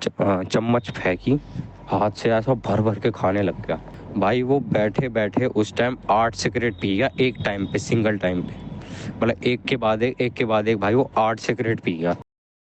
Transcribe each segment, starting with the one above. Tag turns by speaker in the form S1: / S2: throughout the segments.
S1: चम्मच फेंकी, हाथ से ऐसा भर भर के खाने लग गया। भाई वो बैठे बैठे उस टाइम 8 सिगरेट पी गया एक टाइम पे, सिंगल टाइम पे, मतलब एक के बाद एक भाई वो 8 सिगरेट पी गया।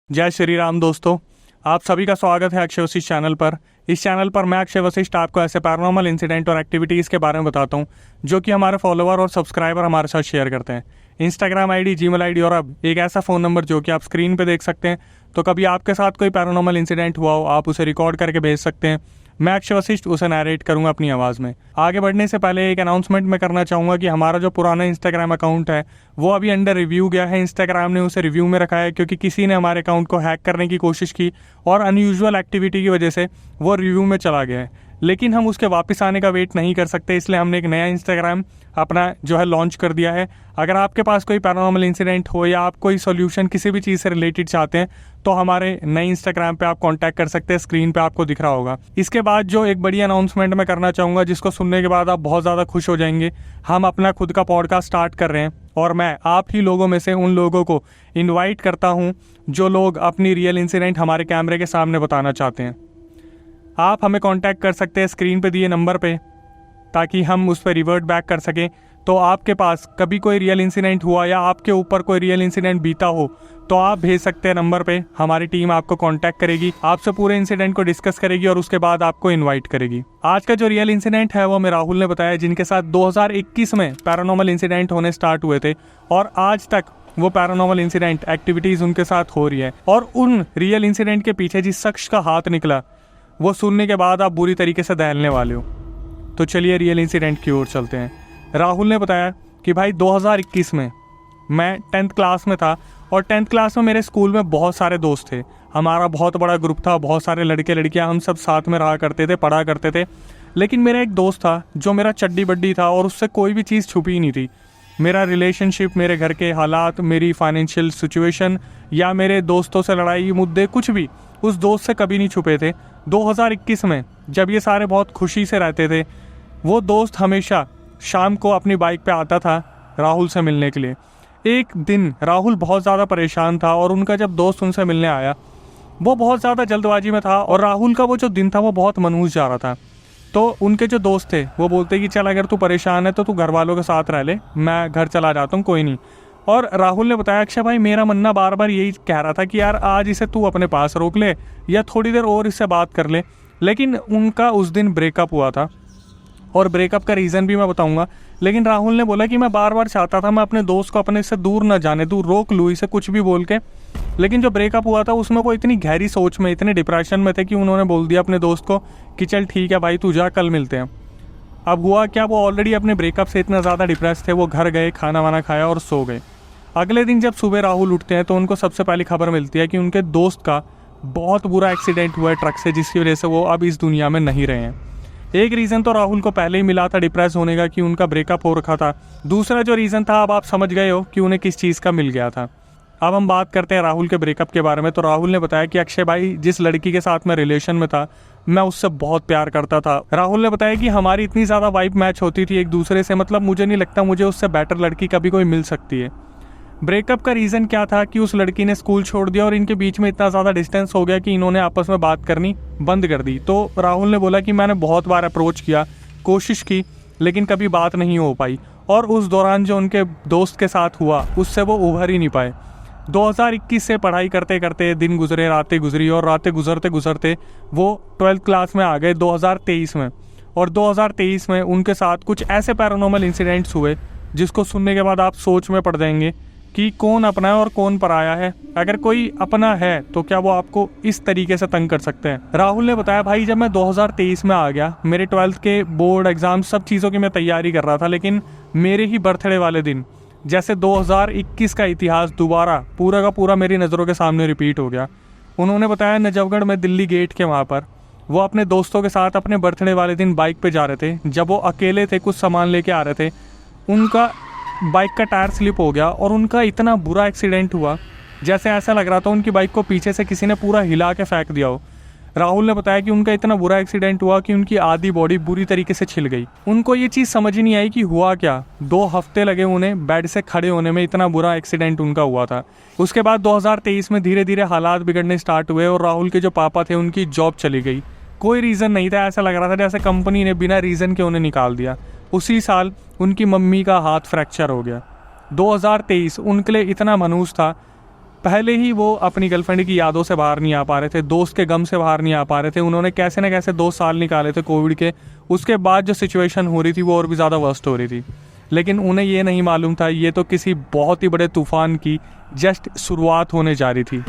S2: जय श्री राम दोस्तों, आप सभी का स्वागत है अक्षय वशिष्ठ चैनल पर। इस चैनल पर मैं अक्षय वशिष्ठ आपको ऐसे पैरानॉर्मल इंसिडेंट और एक्टिविटीज़ के बारे में बताता हूं जो कि हमारे फॉलोवर और सब्सक्राइबर हमारे साथ शेयर करते हैं। इंस्टाग्राम आईडी, जीमेल आईडी और अब एक ऐसा फ़ोन नंबर जो कि आप स्क्रीन पे देख सकते हैं। तो कभी आपके साथ कोई पैरानॉर्मल इंसिडेंट हुआ हो, आप उसे रिकॉर्ड करके भेज सकते हैं। मैं अक्षय वशिष्ठ उसे नरेट करूंगा अपनी आवाज़ में। आगे बढ़ने से पहले एक अनाउंसमेंट मैं करना चाहूँगा कि हमारा जो पुराना इंस्टाग्राम अकाउंट है वो अभी अंडर रिव्यू गया है। इंस्टाग्राम ने उसे रिव्यू में रखा है क्योंकि किसी ने हमारे अकाउंट को हैक करने की कोशिश की और अनयूजुअल एक्टिविटी की वजह से वो रिव्यू में चला गया है। लेकिन हम उसके वापस आने का वेट नहीं कर सकते, इसलिए हमने एक नया इंस्टाग्राम अपना जो है लॉन्च कर दिया है। अगर आपके पास कोई पैरानॉर्मल इंसिडेंट हो या आप कोई सॉल्यूशन किसी भी चीज़ से रिलेटेड चाहते हैं तो हमारे नए इंस्टाग्राम पे आप कांटेक्ट कर सकते हैं, स्क्रीन पे आपको दिख रहा होगा। इसके बाद जो एक बड़ी अनाउंसमेंट मैं करना चाहूँगा जिसको सुनने के बाद आप बहुत ज़्यादा खुश हो जाएंगे, हम अपना खुद का पॉडकास्ट स्टार्ट कर रहे हैं और मैं आप ही लोगों में से उन लोगों को इन्वाइट करता हूँ जो लोग अपनी रियल इंसिडेंट हमारे कैमरे के सामने बताना चाहते हैं। आप हमें कांटेक्ट कर सकते हैं स्क्रीन पे दिए नंबर पे, ताकि हम उस पर रिवर्ट बैक कर सकें। तो आपके पास कभी कोई रियल इंसिडेंट हुआ या आपके ऊपर कोई रियल इंसिडेंट बीता हो तो आप भेज सकते हैं नंबर पे। हमारी टीम आपको कांटेक्ट करेगी, आपसे पूरे इंसिडेंट को डिस्कस करेगी और उसके बाद आपको इनवाइट करेगी। आज का जो रियल इंसिडेंट है वो हमें राहुल ने बताया, जिनके साथ 2021 में पैरानॉर्मल इंसिडेंट होने स्टार्ट हुए थे और आज तक वो पैरानॉर्मल इंसिडेंट एक्टिविटीज़ उनके साथ हो रही है। और उन रियल इंसिडेंट के पीछे जिस शख्स का हाथ निकला वो सुनने के बाद आप बुरी तरीके से दहलने वाले हो। तो चलिए रियल इंसिडेंट की ओर चलते हैं। राहुल ने बताया कि भाई 2021 में मैं 10th क्लास में था और 10th क्लास में मेरे स्कूल में बहुत सारे दोस्त थे। हमारा बहुत बड़ा ग्रुप था, बहुत सारे लड़के लड़कियां, हम सब साथ में रहा करते थे, पढ़ा करते थे। लेकिन मेरा एक दोस्त था जो मेरा चड्डी बड्डी था और उससे कोई भी चीज़ छुपी ही नहीं थी। मेरा रिलेशनशिप, मेरे घर के हालात, मेरी फाइनेंशियल सिचुएशन या मेरे दोस्तों से लड़ाई मुद्दे, कुछ भी उस दोस्त से कभी नहीं छुपे थे। 2021 में जब ये सारे बहुत खुशी से रहते थे, वो दोस्त हमेशा शाम को अपनी बाइक पे आता था राहुल से मिलने के लिए। एक दिन राहुल बहुत ज़्यादा परेशान था और उनका जब दोस्त उनसे मिलने आया वो बहुत ज़्यादा जल्दबाजी में था और राहुल का वो जो दिन था वो बहुत मनहूस जा रहा था। तो उनके जो दोस्त थे वो बोलते कि चल अगर तू परेशान है तो तू घर वालों के साथ रह ले, मैं घर चला जाता हूँ, कोई नहीं। और राहुल ने बताया अक्षय भाई मेरा मन ना बार बार यही कह रहा था कि यार आज इसे तू अपने पास रोक ले या थोड़ी देर और इससे बात कर ले। लेकिन उनका उस दिन ब्रेकअप हुआ था और ब्रेकअप का रीज़न भी मैं बताऊंगा। लेकिन राहुल ने बोला कि मैं बार बार चाहता था मैं अपने दोस्त को अपने से दूर ना जाने दूँ, रोक लूँ इसे कुछ भी बोल के। लेकिन जो ब्रेकअप हुआ था उसमें वो इतनी गहरी सोच में, इतने डिप्रेशन में थे कि उन्होंने बोल दिया अपने दोस्त को कि चल ठीक है भाई तू जा, कल मिलते हैं। अब हुआ क्या, वो ऑलरेडी अपने ब्रेकअप से इतना ज़्यादा डिप्रेस थे, वो घर गए, खाना वाना खाया और सो गए। अगले दिन जब सुबह राहुल उठते हैं तो उनको सबसे पहली खबर मिलती है कि उनके दोस्त का बहुत बुरा एक्सीडेंट हुआ है ट्रक से, जिसकी वजह से वो अब इस दुनिया में नहीं रहे हैं। एक रीज़न तो राहुल को पहले ही मिला था डिप्रेस होने का कि उनका ब्रेकअप हो रखा था। दूसरा जो रीज़न था अब आप समझ गए हो कि उन्हें किस चीज़ का मिल गया था। अब हम बात करते हैं राहुल के ब्रेकअप के बारे में। तो राहुल ने बताया कि अक्षय भाई जिस लड़की के साथ मैं रिलेशन में था मैं उससे बहुत प्यार करता था। राहुल ने बताया कि हमारी इतनी ज़्यादा वाइब मैच होती थी एक दूसरे से, मतलब मुझे नहीं लगता मुझे उससे बेटर लड़की कभी कोई मिल सकती है। ब्रेकअप का रीज़न क्या था कि उस लड़की ने स्कूल छोड़ दिया और इनके बीच में इतना ज़्यादा डिस्टेंस हो गया कि इन्होंने आपस में बात करनी बंद कर दी। तो राहुल ने बोला कि मैंने बहुत बार अप्रोच किया, कोशिश की, लेकिन कभी बात नहीं हो पाई और उस दौरान जो उनके दोस्त के साथ हुआ उससे वो उभर ही नहीं पाए। 2021 से पढ़ाई करते करते दिन गुजरे, रातें गुजरी और रातें गुजरते गुजरते वो 12th क्लास में आ गए 2023 में। और 2023 में उनके साथ कुछ ऐसे पैरानॉर्मल इंसिडेंट्स हुए जिसको सुनने के बाद आप सोच में पड़ जाएंगे कि कौन अपना है और कौन पराया है। अगर कोई अपना है तो क्या वो आपको इस तरीके से तंग कर सकते हैं। राहुल ने बताया भाई जब मैं 2023 में आ गया, मेरे 12th के बोर्ड एग्जाम सब चीज़ों की मैं तैयारी कर रहा था, लेकिन मेरे ही बर्थडे वाले दिन जैसे 2021 का इतिहास दोबारा पूरा का पूरा मेरी नज़रों के सामने रिपीट हो गया। उन्होंने बताया नजफगढ़ में दिल्ली गेट के वहाँ पर वो अपने दोस्तों के साथ अपने बर्थडे वाले दिन बाइक पे जा रहे थे। जब वो अकेले थे, कुछ सामान लेके आ रहे थे, उनका बाइक का टायर स्लिप हो गया और उनका इतना बुरा एक्सीडेंट हुआ जैसे ऐसा लग रहा था उनकी बाइक को पीछे से किसी ने पूरा हिला के फेंक दिया हो। राहुल ने बताया कि उनका इतना बुरा एक्सीडेंट हुआ कि उनकी आधी बॉडी बुरी तरीके से छिल गई। उनको ये चीज़ समझ ही नहीं आई कि हुआ क्या। 2 हफ्ते लगे उन्हें बेड से खड़े होने में, इतना बुरा एक्सीडेंट उनका हुआ था। उसके बाद 2023 में धीरे धीरे हालात बिगड़ने स्टार्ट हुए और राहुल के जो पापा थे उनकी जॉब चली गई। कोई रीज़न नहीं था, ऐसा लग रहा था जैसे कंपनी ने बिना रीज़न के उन्हें निकाल दिया। उसी साल उनकी मम्मी का हाथ फ्रैक्चर हो गया। 2023 उनके लिए इतना मनहूस था। पहले ही वो अपनी गर्लफ्रेंड की यादों से बाहर नहीं आ पा रहे थे, दोस्त के गम से बाहर नहीं आ पा रहे थे। उन्होंने कैसे न कैसे 2 साल निकाले थे कोविड के। उसके बाद जो सिचुएशन हो रही थी वो और भी ज़्यादा वर्स्ट हो रही थी। लेकिन उन्हें ये नहीं मालूम था ये तो किसी बहुत ही बड़े तूफान की जस्ट शुरुआत होने जा रही थी।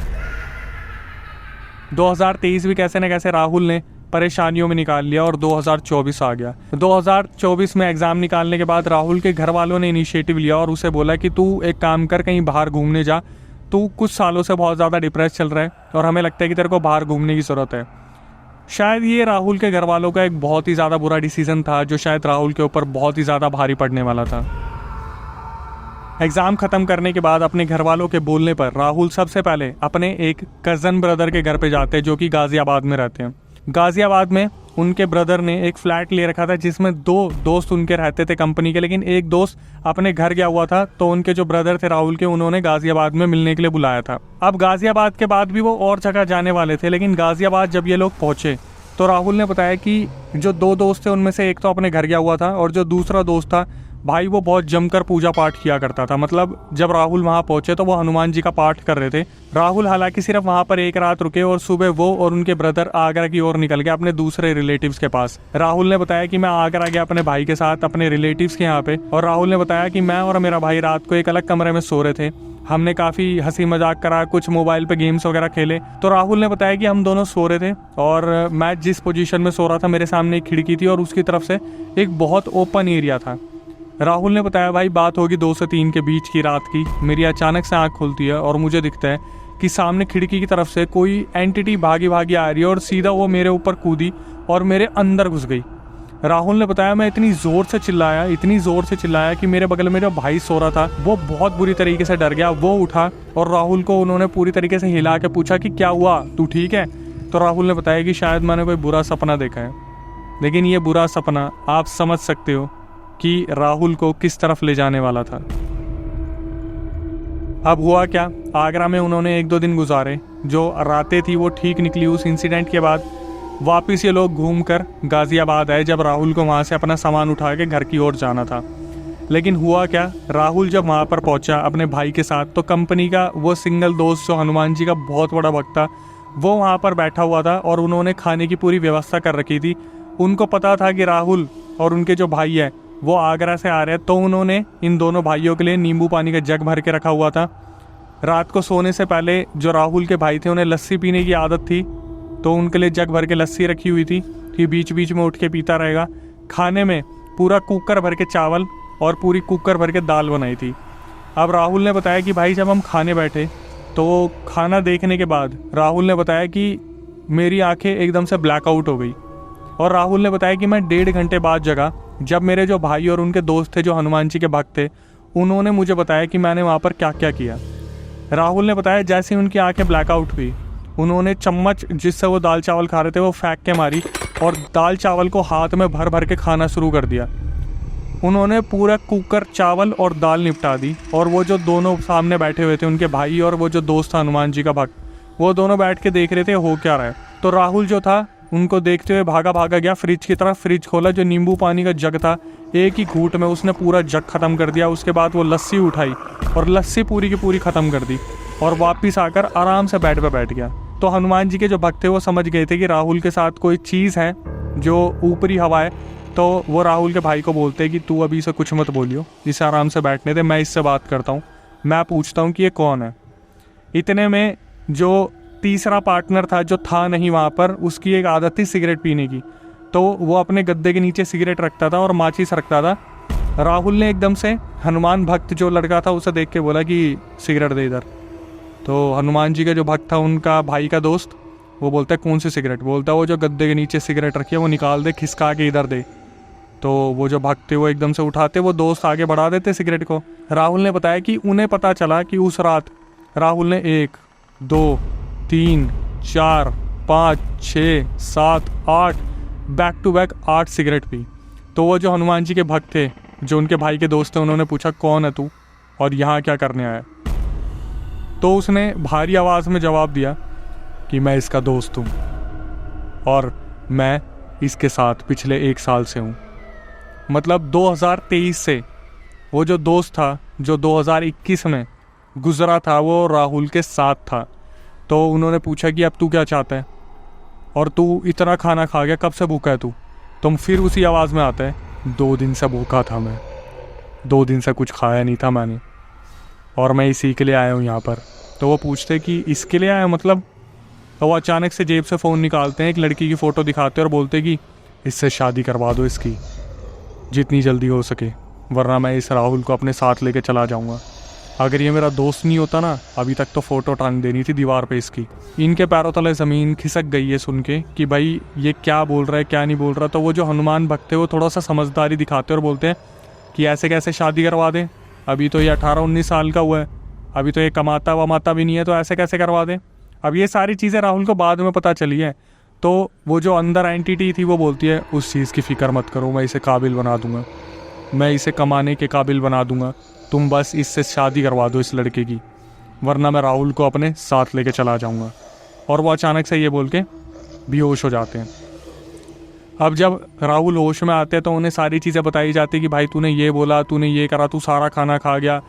S2: 2023 भी कैसे न कैसे राहुल ने परेशानियों में निकाल लिया और 2024 आ गया। 2024 में एग्ज़ाम निकालने के बाद राहुल के घर वालों ने इनिशिएटिव लिया और उसे बोला कि तू एक काम कर, कहीं बाहर घूमने जा, तू कुछ सालों से बहुत ज़्यादा डिप्रेस चल रहा है और हमें लगता है कि तेरे को बाहर घूमने की ज़रूरत है। शायद ये राहुल के घर वालों का एक बहुत ही ज़्यादा बुरा डिसीज़न था जो शायद राहुल के ऊपर बहुत ही ज़्यादा भारी पड़ने वाला था। एग्ज़ाम ख़त्म करने के बाद अपने घर वालों के बोलने पर राहुल सबसे पहले अपने एक कज़न ब्रदर के घर पे जाते हैं जो कि गाज़ियाबाद में रहते हैं। गाज़ियाबाद में उनके ब्रदर ने एक फ्लैट ले रखा था जिसमें 2 दोस्त उनके रहते थे कंपनी के, लेकिन एक दोस्त अपने घर गया हुआ था। तो उनके जो ब्रदर थे राहुल के, उन्होंने गाज़ियाबाद में मिलने के लिए बुलाया था। अब गाज़ियाबाद के बाद भी वो और जगह जाने वाले थे, लेकिन गाज़ियाबाद जब ये लोग पहुंचे तो राहुल ने बताया कि जो 2 दोस्त थे उनमें से एक तो अपने घर गया हुआ था और जो दूसरा दोस्त था भाई वो बहुत जमकर पूजा पाठ किया करता था। मतलब जब राहुल वहाँ पहुंचे तो वो हनुमान जी का पाठ कर रहे थे। राहुल हालांकि सिर्फ वहाँ पर एक रात रुके और सुबह वो और उनके ब्रदर आगरा की ओर निकल गए अपने दूसरे रिलेटिव्स के पास। राहुल ने बताया कि मैं आगरा गया अपने भाई के साथ अपने रिलेटिव्स के यहाँ पे, और राहुल ने बताया कि मैं और मेरा भाई रात को एक अलग कमरे में सो रहे थे। हमने काफ़ी हंसी मजाक करा, कुछ मोबाइल पे गेम्स वगैरह खेले। तो राहुल ने बताया कि हम दोनों सो रहे थे और मैं जिस पोजीशन में सो रहा था मेरे सामने एक खिड़की थी और उसकी तरफ से एक बहुत ओपन एरिया था। राहुल ने बताया भाई बात होगी 2 से 3 के बीच की रात की, मेरी अचानक से आँख खुलती है और मुझे दिखता है कि सामने खिड़की की तरफ से कोई एंटिटी भागी भागी आ रही है और सीधा वो मेरे ऊपर कूदी और मेरे अंदर घुस गई। राहुल ने बताया मैं इतनी ज़ोर से चिल्लाया कि मेरे बगल में जो भाई सो रहा था वो बहुत बुरी तरीके से डर गया। वो उठा और राहुल को उन्होंने पूरी तरीके से हिला के पूछा कि क्या हुआ, तू ठीक है? तो राहुल ने बताया कि शायद मैंने कोई बुरा सपना देखा है। लेकिन ये बुरा सपना आप समझ सकते हो कि राहुल को किस तरफ ले जाने वाला था। अब हुआ क्या, आगरा में उन्होंने 1-2 दिन गुजारे। जो रातें थी वो ठीक निकली। उस इंसिडेंट के बाद वापस ये लोग घूमकर गाज़ियाबाद आए जब राहुल को वहाँ से अपना सामान उठा के घर की ओर जाना था। लेकिन हुआ क्या, राहुल जब वहाँ पर पहुँचा अपने भाई के साथ तो कंपनी का वो सिंगल दोस्त जो हनुमान जी का बहुत बड़ा भक्त था वो वहाँ पर बैठा हुआ था और उन्होंने खाने की पूरी व्यवस्था कर रखी थी। उनको पता था कि राहुल और उनके जो भाई है वो आगरा से आ रहे हैं, तो उन्होंने इन दोनों भाइयों के लिए नींबू पानी का जग भर के रखा हुआ था। रात को सोने से पहले जो राहुल के भाई थे उन्हें लस्सी पीने की आदत थी, तो उनके लिए जग भर के लस्सी रखी हुई थी कि बीच बीच में उठ के पीता रहेगा। खाने में पूरा कुकर भर के चावल और पूरी कुकर भर के दाल बनाई थी। अब राहुल ने बताया कि भाई जब हम खाने बैठे तो खाना देखने के बाद राहुल ने बताया कि मेरी आंखें एकदम से ब्लैकआउट हो गई। और राहुल ने बताया कि मैं 1.5 घंटे बाद जगा जब मेरे जो भाई और उनके दोस्त थे जो हनुमान जी के भक्त थे उन्होंने मुझे बताया कि मैंने वहाँ पर क्या क्या किया। राहुल ने बताया जैसे ही उनकी आंखें ब्लैकआउट हुई उन्होंने चम्मच जिससे वो दाल चावल खा रहे थे वो फेंक के मारी और दाल चावल को हाथ में भर भर के खाना शुरू कर दिया। उन्होंने पूरा कुकर चावल और दाल निपटा दी और वो जो दोनों सामने बैठे हुए थे उनके भाई और वो जो दोस्त था हनुमान जी का भक्त, वो दोनों बैठ के देख रहे थे हो क्या रहा है। तो राहुल जो था उनको देखते हुए भागा गया फ्रिज की तरफ। फ्रिज खोला, जो नींबू पानी का जग था एक ही घूंट में उसने पूरा जग ख़त्म कर दिया। उसके बाद वो लस्सी उठाई और लस्सी पूरी की पूरी ख़त्म कर दी और वापस आकर आराम से बेड पे बैठ गया। तो हनुमान जी के जो भक्त थे वो समझ गए थे कि राहुल के साथ कोई चीज़ है जो ऊपरी हवा है। तो वो राहुल के भाई को बोलते हैं कि तू अभी इसे कुछ मत बोलियो, इसे आराम से बैठने दे, मैं इससे बात करता हूँ, मैं पूछता हूँ कि ये कौन है। इतने में जो तीसरा पार्टनर था जो था नहीं वहाँ पर, उसकी एक आदत थी सिगरेट पीने की, तो वो अपने गद्दे के नीचे सिगरेट रखता था और माचिस रखता था। राहुल ने एकदम से हनुमान भक्त जो लड़का था उसे देख के बोला कि सिगरेट दे इधर। तो हनुमान जी का जो भक्त था उनका भाई का दोस्त वो बोलता है कौन सी सिगरेट? बोलता है वो जो गद्दे के नीचे सिगरेट रखी है वो निकाल दे, खिसका के इधर दे। तो वो जो भक्त थे वो एकदम से उठाते, वो दोस्त आगे बढ़ा देते सिगरेट को। राहुल ने बताया कि उन्हें पता चला कि उस रात राहुल ने 1, 2, 3, 4, 5, 6, 7, 8 बैक टू बैक 8 सिगरेट पी। तो वो जो हनुमान जी के भक्त थे, जो उनके भाई के दोस्त थे, उन्होंने पूछा कौन है तू और यहाँ क्या करने आया? तो उसने भारी आवाज़ में जवाब दिया कि मैं इसका दोस्त हूँ और मैं इसके साथ पिछले 1 साल से हूँ। मतलब 2023 से वो जो दोस्त था जो 2021 में गुजरा था वो राहुल के साथ था। तो उन्होंने पूछा कि अब तू क्या चाहता है और तू इतना खाना खा गया, कब से भूखा है तू? तुम फिर उसी आवाज़ में आता है 2 दिन से भूखा था मैं, 2 दिन से कुछ खाया नहीं था मैंने और मैं इसी के लिए आया हूँ यहाँ पर। तो वो पूछते कि इसके लिए आया मतलब? तो वो अचानक से जेब से फ़ोन निकालते हैं, एक लड़की की फ़ोटो दिखाते हैं और बोलते कि इससे शादी करवा दो इसकी जितनी जल्दी हो सके, वरना मैं इस राहुल को अपने साथ लेके चला जाऊँगा। अगर ये मेरा दोस्त नहीं होता ना, अभी तक तो फ़ोटो टांग देनी थी दीवार पे इसकी। इनके पैरों तले ज़मीन खिसक गई है सुन के कि भाई ये क्या बोल रहा है क्या नहीं बोल रहा। तो वो जो हनुमान भक्त है वो थोड़ा सा समझदारी दिखाते हैं और बोलते हैं कि ऐसे कैसे शादी करवा दें, अभी तो ये 18-19 साल का हुआ है, अभी तो ये कमाता वमाता भी नहीं है, तो ऐसे कैसे करवा दें। अब ये सारी चीज़ें राहुल को बाद में पता चली है। तो वो जो अंदर एंटिटी थी वो बोलती है उस चीज़ की फ़िक्र मत करो, मैं इसे काबिल बना दूंगा, मैं इसे कमाने के काबिल बना दूंगा, तुम बस इससे शादी करवा दो इस लड़के की, वरना मैं राहुल को अपने साथ लेके चला जाऊंगा। और वो अचानक से ये बोल के बेहोश हो जाते हैं। अब जब राहुल होश में आते हैं तो उन्हें सारी चीज़ें बताई जाती कि भाई तूने ये बोला, तूने ये करा, तू सारा खाना खा गया।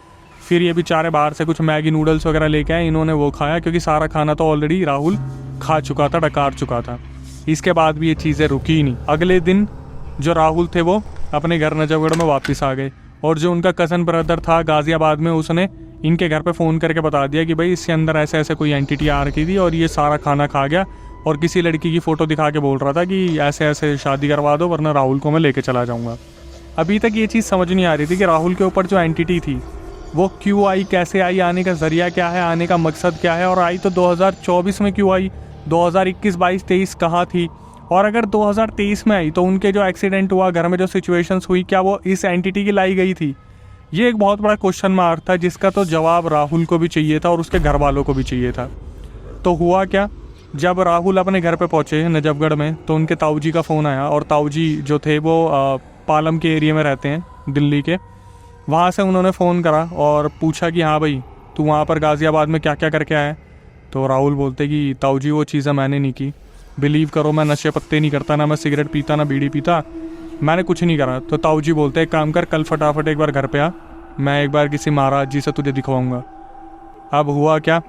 S2: फिर ये बेचारे बाहर से कुछ मैगी नूडल्स वगैरह लेके आए, इन्होंने वो खाया क्योंकि सारा खाना तो ऑलरेडी राहुल खा चुका था, डकार चुका था। इसके बाद भी ये चीज़ें रुकी ही नहीं। अगले दिन जो राहुल थे वो अपने घर नजफगढ़ में वापस आ गए और जो उनका कज़न ब्रदर था गाज़ियाबाद में, उसने इनके घर पे फ़ोन करके बता दिया कि भाई इसके अंदर ऐसे ऐसे कोई एंटिटी आ रखी थी और ये सारा खाना खा गया और किसी लड़की की फ़ोटो दिखा के बोल रहा था कि ऐसे ऐसे शादी करवा दो वरना राहुल को मैं लेके चला जाऊँगा। अभी तक ये चीज़ समझ नहीं आ रही थी कि राहुल के ऊपर जो एंटिटी थी वो क्यों आई, कैसे आई, आने का ज़रिया क्या है, आने का मकसद क्या है, और आई तो 2024 में क्यों आई, 2021, 22, 23 कहाँ थी। और अगर 2023 में आई तो उनके जो एक्सीडेंट हुआ, घर में जो सिचुएशंस हुई, क्या वो इस एंटिटी की लाई गई थी? ये एक बहुत बड़ा क्वेश्चन मार्क था जिसका तो जवाब राहुल को भी चाहिए था और उसके घर वालों को भी चाहिए था। तो हुआ क्या, जब राहुल अपने घर पे पहुँचे नजफगढ़ में तो उनके ताऊ जी का फ़ोन आया और ताऊ जी जो थे वो पालम के एरिया में रहते हैं दिल्ली के। वहाँ से उन्होंने फ़ोन करा और पूछा कि हाँ भाई तू वहाँ पर गाज़ियाबाद में क्या क्या करके आया। तो राहुल बोलते कि ताऊ जी वो चीज़ें मैंने नहीं की, बिलीव करो मैं नशे पत्ते नहीं करता, ना मैं सिगरेट पीता ना बीड़ी पीता, मैंने कुछ नहीं करा। तो ताऊ जी बोलते एक काम कर, कल फटाफट एक बार घर पे आ, मैं एक बार किसी महाराज जी से तुझे दिखवाऊंगा। अब हुआ क्या,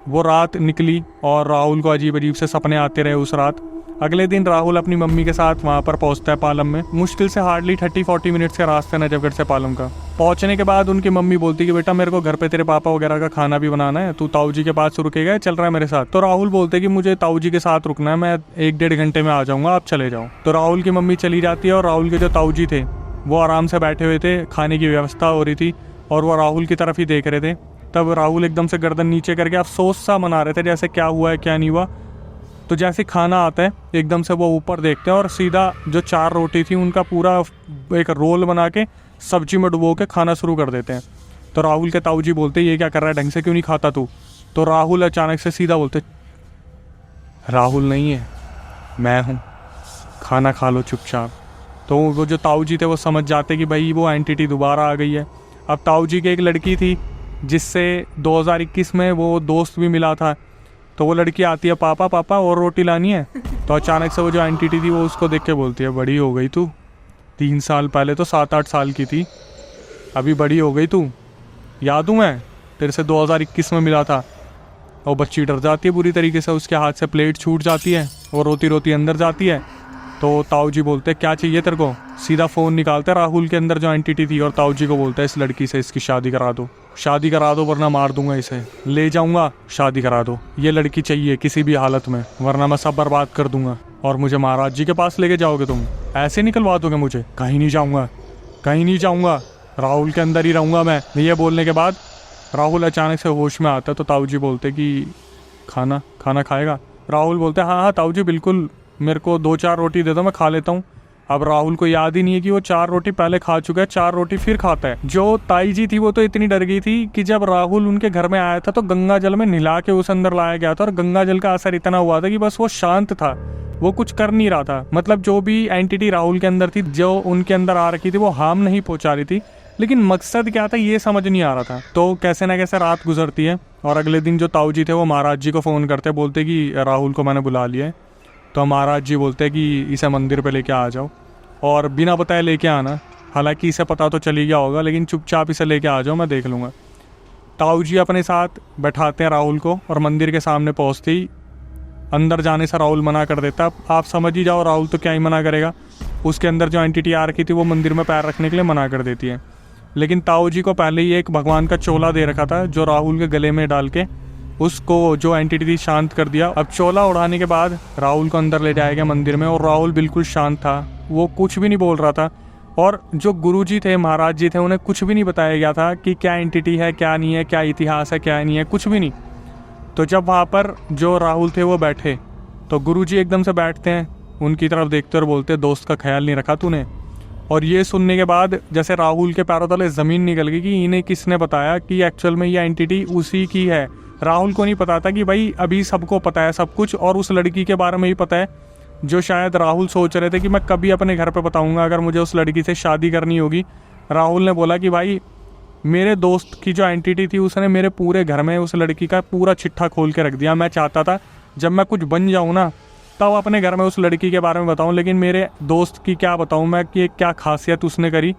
S2: वो रात निकली और राहुल को अजीब अजीब से सपने आते रहे उस रात। अगले दिन राहुल अपनी मम्मी के साथ वहाँ पर पहुँचता है पालम में। मुश्किल से हार्डली 30-40 मिनट्स का रास्ता है नजफगढ़ से पालम का। पहुँचने के बाद उनकी मम्मी बोलती कि बेटा मेरे को घर पे तेरे पापा वगैरह का खाना भी बनाना है, तू ताऊ जी के पास रुकेगा, चल रहा है मेरे साथ। तो राहुल बोलते कि मुझे ताऊ जी के साथ रुकना है, मैं 1-1.5 घंटे में आ जाऊँगा, आप चले जाओ। तो राहुल की मम्मी चली जाती है और राहुल के जो ताऊ जी थे वो आराम से बैठे हुए थे, खाने की व्यवस्था हो रही थी और वो राहुल की तरफ ही देख रहे थे। तब राहुल एकदम से गर्दन नीचे करके अफसोस सा मना रहे थे जैसे क्या हुआ है क्या नहीं हुआ। तो जैसे खाना आता है एकदम से वो ऊपर देखते हैं और सीधा जो 4 रोटी थी उनका पूरा एक रोल बना के सब्जी में डुबो के खाना शुरू कर देते हैं। तो राहुल के ताऊ जी बोलते ये क्या कर रहा है, ढंग से क्यों नहीं खाता तू? तो राहुल अचानक से सीधा बोलते राहुल नहीं है, मैं हूँ, खाना खा लो चुपचाप। तो वो जो ताऊ जी थे वो समझ जाते कि भाई वो एंटिटी दोबारा आ गई है। अब ताऊ जी की एक लड़की थी जिससे 2021 में वो दोस्त भी मिला था, तो वो लड़की आती है, पापा पापा और रोटी लानी है। तो अचानक से वो जो एंटिटी थी वो उसको देख के बोलती है बड़ी हो गई तू, 3 साल पहले तो 7-8 साल की थी, अभी बड़ी हो गई तू, याद हूँ मैं तेरे से 2021 में मिला था। और बच्ची डर जाती है बुरी तरीके से, उसके हाथ से प्लेट छूट जाती है और रोती रोती अंदर जाती है। तो ताऊ जी बोलते क्या चाहिए तेरे को? सीधा फ़ोन निकालते राहुल के अंदर जो एंटिटी थी और ताऊ जी को बोलता है इस लड़की से इसकी शादी करा दो, शादी करा दो वरना मार दूंगा इसे, ले जाऊंगा, शादी करा दो, ये लड़की चाहिए किसी भी हालत में वरना मैं सब बर्बाद कर दूंगा। और मुझे महाराज जी के पास लेके जाओगे तुम, ऐसे निकलवा दोगे मुझे? कहीं नहीं जाऊँगा, कहीं नहीं जाऊँगा, राहुल के अंदर ही रहूँगा मैं। ये बोलने के बाद राहुल अचानक से होश में आता है। तो ताऊ जी बोलते कि खाना खाना खाएगा? राहुल बोलते हाँ हाँ ताऊ जी बिल्कुल, मेरे को 2-4 रोटी दे दो मैं खा लेता हूँ, अब राहुल को याद ही नहीं है कि वो 4 रोटी पहले खा चुका है, 4 रोटी फिर खाता है। जो ताई जी थी वो तो इतनी डर गई थी कि जब राहुल उनके घर में आया था तो गंगा जल में नहला के उस अंदर लाया गया था, और गंगा जल का असर इतना हुआ था कि बस वो शांत था, वो कुछ कर नहीं रहा था। मतलब जो भी एंटिटी राहुल के अंदर थी, जो उनके अंदर आ रखी थी, वो हार्म नहीं पहुंचा रही थी, लेकिन मकसद क्या था ये समझ नहीं आ रहा था। तो कैसे ना कैसे रात गुजरती है, और अगले दिन जो ताऊ जी थे वो महाराज जी को फ़ोन करते, बोलते कि राहुल को मैंने बुला लिया है। तो महाराज जी बोलते हैं कि इसे मंदिर पे लेके आ जाओ, और बिना बताए लेके आना। हालांकि इसे पता तो चल ही गया होगा, लेकिन चुपचाप इसे लेके आ जाओ, मैं देख लूँगा। ताऊ जी अपने साथ बैठाते हैं राहुल को, और मंदिर के सामने पहुँचते ही अंदर जाने से राहुल मना कर देता है। आप समझ ही जाओ राहुल तो क्या ही मना करेगा, उसके अंदर जो एंटिटी आ रखी थी वो मंदिर में पैर रखने के लिए मना कर देती है। लेकिन ताऊ जी को पहले ही एक भगवान का चोला दे रखा था, जो राहुल के गले में डाल के उसको जो एंटिटी थी शांत कर दिया। अब चोला उड़ाने के बाद राहुल को अंदर ले जाया गया मंदिर में, और राहुल बिल्कुल शांत था, वो कुछ भी नहीं बोल रहा था। और जो गुरुजी थे, महाराज जी थे, उन्हें कुछ भी नहीं बताया गया था कि क्या एंटिटी है, क्या नहीं है, क्या इतिहास है, क्या नहीं है, कुछ भी नहीं। तो जब वहाँ पर जो राहुल थे वो बैठे, तो गुरुजी एकदम से बैठते हैं, उनकी तरफ देखते और बोलते, दोस्त का ख्याल नहीं रखा तूने। और ये सुनने के बाद जैसे राहुल के पैरों तले ज़मीन निकल गई कि इन्हें किसने बताया कि एक्चुअल में ये एंटिटी उसी की है। राहुल को नहीं पता था कि भाई अभी सबको पता है सब कुछ, और उस लड़की के बारे में ही पता है, जो शायद राहुल सोच रहे थे कि मैं कभी अपने घर पे बताऊंगा अगर मुझे उस लड़की से शादी करनी होगी। राहुल ने बोला कि भाई मेरे दोस्त की जो एंटिटी थी उसने मेरे पूरे घर में उस लड़की का पूरा चिट्ठा खोल के रख दिया। मैं चाहता था जब मैं कुछ बन जाऊँ ना तब अपने घर में उस लड़की के बारे में बताऊँ, लेकिन मेरे दोस्त की क्या बताऊँ मैं कि क्या खासियत उसने करी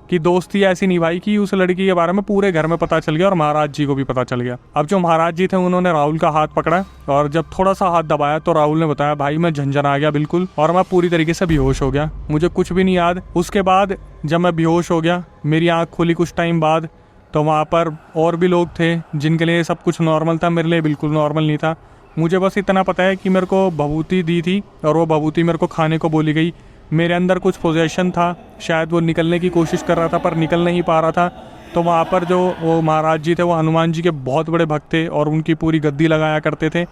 S2: कि दोस्ती ऐसी निभाई कि उस लड़की के बारे में पूरे घर में पता चल गया, और महाराज जी को भी पता चल गया। अब जो महाराज जी थे उन्होंने राहुल का हाथ पकड़ा, और जब थोड़ा सा हाथ दबाया तो राहुल ने बताया, भाई मैं झंझना गया बिल्कुल, और मैं पूरी तरीके से बेहोश हो गया, मुझे कुछ भी नहीं याद। उसके बाद जब मैं बेहोश हो गया, मेरी आँख खुली कुछ टाइम बाद, तो वहाँ पर और भी लोग थे जिनके लिए सब कुछ नॉर्मल था, मेरे लिए बिल्कुल नॉर्मल नहीं था। मुझे बस इतना पता है कि मेरे को भभूति दी थी, और वो भभूति मेरे को खाने को बोली गई। मेरे अंदर कुछ पोजेशन था, शायद वो निकलने की कोशिश कर रहा था पर निकल नहीं पा रहा था। तो वहाँ पर जो वो महाराज जी थे वो हनुमान जी के बहुत बड़े भक्त थे, और उनकी पूरी गद्दी लगाया करते थे।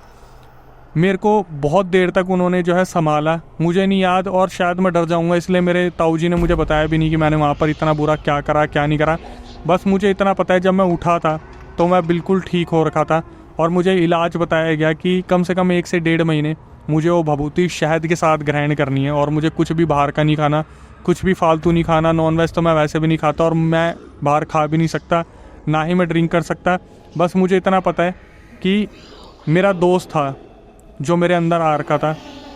S2: मेरे को बहुत देर तक उन्होंने जो है संभाला, मुझे नहीं याद, और शायद मैं डर जाऊँगा इसलिए मेरे ताऊ जी ने मुझे बताया भी नहीं कि मैंने वहाँ पर इतना बुरा क्या करा क्या नहीं करा। बस मुझे इतना पता है जब मैं उठा था तो मैं बिल्कुल ठीक हो रखा था, और मुझे इलाज बताया गया कि कम से कम 1 से 1.5 महीने मुझे वो भभूति शहद के साथ ग्रहण करनी है, और मुझे कुछ भी बाहर का नहीं खाना, कुछ भी फालतू नहीं खाना। नॉनवेज तो मैं वैसे भी नहीं खाता, और मैं बाहर खा भी नहीं सकता, ना ही मैं ड्रिंक कर सकता। बस मुझे इतना पता है कि मेरा दोस्त था जो मेरे अंदर आ रखा था,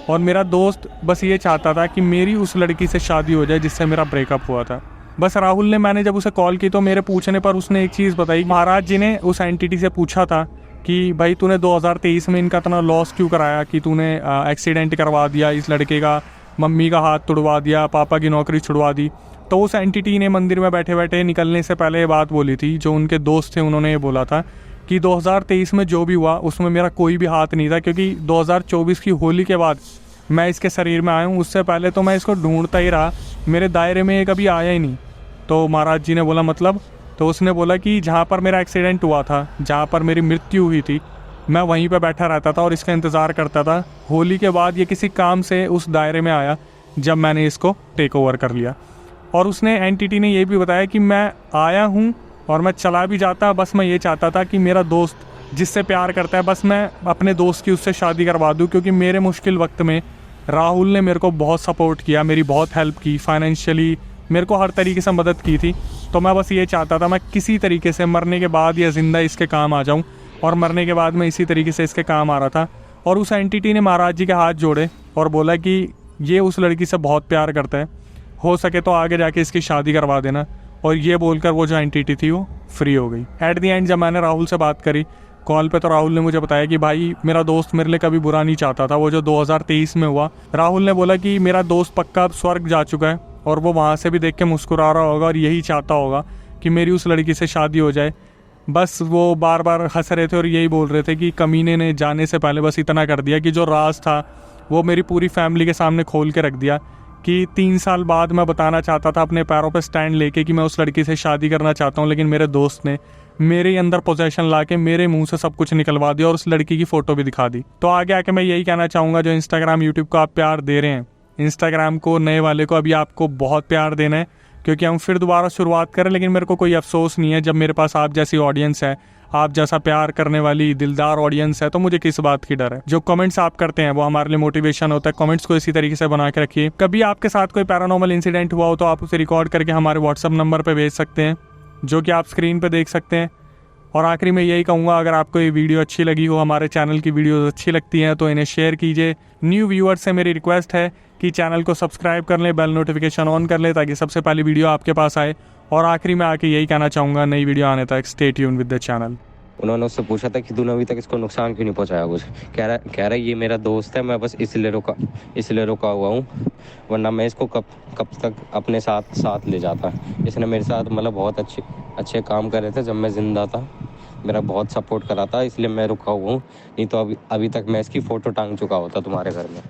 S2: और मेरा दोस्त बस ये चाहता था कि मेरी उस लड़की से शादी हो जाए जिससे मेरा ब्रेकअप हुआ था। बस राहुल ने, मैंने जब उसे कॉल की तो मेरे पूछने पर उसने एक चीज़ बताई। महाराज जी ने उस एंटिटी से पूछा था कि भाई तूने 2023 में इनका इतना लॉस क्यों कराया, कि तूने एक्सीडेंट करवा दिया इस लड़के का, मम्मी का हाथ तुड़वा दिया, पापा की नौकरी छुड़वा दी। तो उस एंटिटी ने मंदिर में बैठे बैठे निकलने से पहले ये बात बोली थी, जो उनके दोस्त थे उन्होंने ये बोला था कि 2023 में जो भी हुआ उसमें मेरा कोई भी हाथ नहीं था, क्योंकि 2024 की होली के बाद मैं इसके शरीर में आया हूँ, उससे पहले तो मैं इसको ढूंढता ही रहा, मेरे दायरे में ये कभी आया ही नहीं। तो महाराज जी ने बोला मतलब? तो उसने बोला कि जहाँ पर मेरा एक्सीडेंट हुआ था, जहाँ पर मेरी मृत्यु हुई थी, मैं वहीं पे बैठा रहता था और इसका इंतज़ार करता था। होली के बाद ये किसी काम से उस दायरे में आया जब मैंने इसको टेक ओवर कर लिया। और उसने, एंटिटी ने ये भी बताया कि मैं आया हूँ और मैं चला भी जाता, बस मैं ये चाहता था कि मेरा दोस्त जिससे प्यार करता है, बस मैं अपने दोस्त की उससे शादी करवा दूँ, क्योंकि मेरे मुश्किल वक्त में राहुल ने मेरे को बहुत सपोर्ट किया, मेरी बहुत हेल्प की, फाइनेंशियली मेरे को हर तरीके से मदद की थी। तो मैं बस ये चाहता था मैं किसी तरीके से मरने के बाद या ज़िंदा इसके काम आ जाऊं, और मरने के बाद मैं इसी तरीके से इसके काम आ रहा था। और उस एंटिटी ने महाराज जी के हाथ जोड़े और बोला कि ये उस लड़की से बहुत प्यार करता है, हो सके तो आगे जाके इसकी शादी करवा देना। और ये बोलकर वो जो एंटिटी थी वो फ्री हो गई। एट दी एंड जब मैंने राहुल से बात करी कॉल पे, तो राहुल ने मुझे बताया कि भाई मेरा दोस्त मेरे लिए कभी बुरा नहीं चाहता था। वो जो 2023 में हुआ, राहुल ने बोला कि मेरा दोस्त पक्का स्वर्ग जा चुका है, और वो वहाँ से भी देख के मुस्कुरा रहा होगा और यही चाहता होगा कि मेरी उस लड़की से शादी हो जाए। बस वो बार बार हंस रहे थे और यही बोल रहे थे कि कमीने ने जाने से पहले बस इतना कर दिया कि जो राज था वो मेरी पूरी फैमिली के सामने खोल के रख दिया, कि 3 साल बाद मैं बताना चाहता था अपने पैरों पे स्टैंड लेके कि मैं उस लड़की से शादी करना चाहता हूँ, लेकिन मेरे दोस्त ने मेरे अंदर पोजेशन ला के मेरे मुंह से सब कुछ निकलवा दिया और उस लड़की की फ़ोटो भी दिखा दी। तो आगे आके मैं यही कहना चाहूँगा, जो इंस्टाग्राम यूट्यूब को आप प्यार दे रहे हैं, इंस्टाग्राम को, नए वाले को अभी आपको बहुत प्यार देना है, क्योंकि हम फिर दोबारा शुरुआत करें। लेकिन मेरे को कोई अफसोस नहीं है, जब मेरे पास आप जैसी ऑडियंस है, आप जैसा प्यार करने वाली दिलदार ऑडियंस है, तो मुझे किस बात की डर है। जो कमेंट्स आप करते हैं वो हमारे लिए मोटिवेशन होता है। कमेंट्स को इसी तरीके से बना के रखिए। कभी आपके साथ कोई पैरानॉर्मल इंसिडेंट हुआ हो तो आप उसे रिकॉर्ड करके हमारे व्हाट्सअप नंबर पर भेज सकते हैं, जो कि आप स्क्रीन पर देख सकते हैं। और आखिरी में यही कहूँगा, अगर आपको ये वीडियो अच्छी लगी हो, हमारे चैनल की वीडियोस अच्छी लगती हैं, तो इन्हें शेयर कीजिए। न्यू व्यूअर्स से मेरी रिक्वेस्ट है कि चैनल को सब्सक्राइब कर लें, बेल नोटिफिकेशन ऑन कर लें, ताकि सबसे पहली वीडियो आपके पास आए। और आखिरी में आके यही कहना चाहूँगा, नई वीडियो आने तक stay tune with the channel.
S1: उन्होंने उससे पूछा था कि तूने अभी तक इसको नुकसान क्यों नहीं पहुंचाया कुछ। कह रहा है ये मेरा दोस्त है, मैं बस इसलिए रुका हुआ हूँ, वरना मैं इसको कब तक अपने साथ ले जाता। इसने मेरे साथ मतलब बहुत अच्छे काम करे थे जब मैं ज़िंदा था, मेरा बहुत सपोर्ट करा था, इसलिए मैं रुका हुआ हूँ। नहीं तो अभी तक मैं इसकी फ़ोटो टांग चुका होता तुम्हारे घर में।